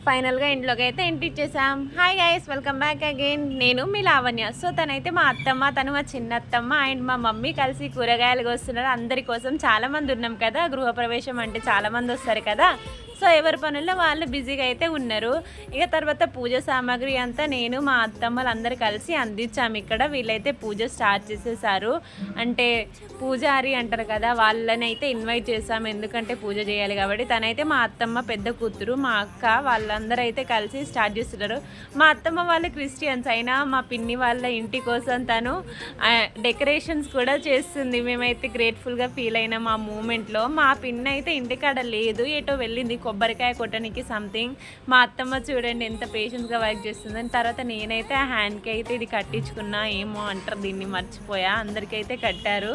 ఫైనల్గా ఇంట్లోకి అయితే ఎంట్రీ ఇచ్చేసాం. Hi guys, welcome back again. నేను మీ లావణ్య. సో తనైతే మా అత్తమ్మ, తను మా చిన్నత్తమ్మ అండ్ మా మమ్మీ కలిసి కూరగాయలు కోస్తున్నారు. అందరి కోసం చాలామంది ఉన్నాం కదా, గృహప్రవేశం అంటే చాలామంది వస్తారు కదా. సో ఎవరి పనుల్లో వాళ్ళు బిజీగా అయితే ఉన్నారు. ఇక తర్వాత పూజ సామాగ్రి అంతా నేను మా అత్తమ్మలు అందరు కలిసి అందించాము. ఇక్కడ వీళ్ళైతే పూజ స్టార్ట్ చేసేసారు. అంటే పూజారి అంటారు కదా, వాళ్ళని అయితే ఇన్వైట్ చేసాము, ఎందుకంటే పూజ చేయాలి కాబట్టి. తనైతే మా అత్తమ్మ పెద్ద కూతురు, మా అక్క, వాళ్ళందరూ అయితే కలిసి స్టార్ట్ చేస్తున్నారు. మా అత్తమ్మ వాళ్ళు క్రిస్టియన్స్ అయినా మా పిన్ని వాళ్ళ ఇంటి కోసం తను డెకరేషన్స్ కూడా చేస్తుంది. మేమైతే గ్రేట్ఫుల్గా ఫీల్ అయినాం ఆ మూమెంట్లో. మా పిన్ని అయితే ఇంటికాడ లేదు, ఏటో వెళ్ళింది కొబ్బరికాయ కొట్టడానికి సంథింగ్. మా అత్తమ్మ చూడండి ఎంత పేషెన్స్గా వర్క్ చేస్తుందని. తర్వాత నేనైతే ఆ హ్యాండ్కి అయితే ఇది కట్టించుకున్నా, ఏమో అంటారు దీన్ని, మర్చిపోయా. అందరికైతే కట్టారు.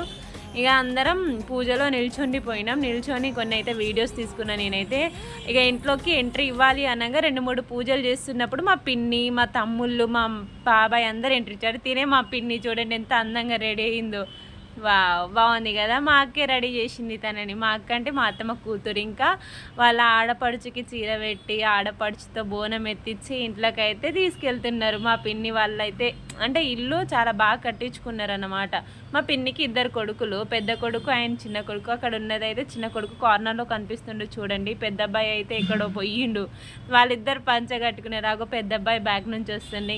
ఇక అందరం పూజలో నిల్చొని కొన్ని అయితే వీడియోస్ తీసుకున్నా నేనైతే. ఇక ఇంట్లోకి ఎంట్రీ ఇవ్వాలి అనగా 2-3 పూజలు చేస్తున్నప్పుడు మా పిన్ని, మా తమ్ముళ్ళు, మా బాబాయ్ అందరు ఎంట్రీ ఇచ్చారు. తినే మా పిన్ని చూడండి ఎంత అందంగా రెడీ అయిందో. బాగుంది కదా. మా అక్కే రెడీ చేసింది తనని. మా అక్క అంటే మా అత్తమ్మ కూతురు. ఇంకా వాళ్ళ ఆడపడుచుకి చీర పెట్టి ఆడపడుచుతో బోనం ఎత్తిచ్చి ఇంట్లోకి అయితే తీసుకెళ్తున్నారు. మా పిన్ని వాళ్ళైతే అంటే ఇల్లు చాలా బాగా కట్టించుకున్నారు అన్నమాట. మా పిన్నికి 2 కొడుకులు, పెద్ద కొడుకు అండ్ చిన్న కొడుకు. అక్కడ ఉన్నది అయితే చిన్న కొడుకు కార్నర్లో కనిపిస్తుండు చూడండి. పెద్ద అబ్బాయి అయితే ఎక్కడో పోయిండు. వాళ్ళిద్దరు పంచ కట్టుకున్నారు. పెద్ద అబ్బాయి బ్యాక్ నుంచి వస్తుండే.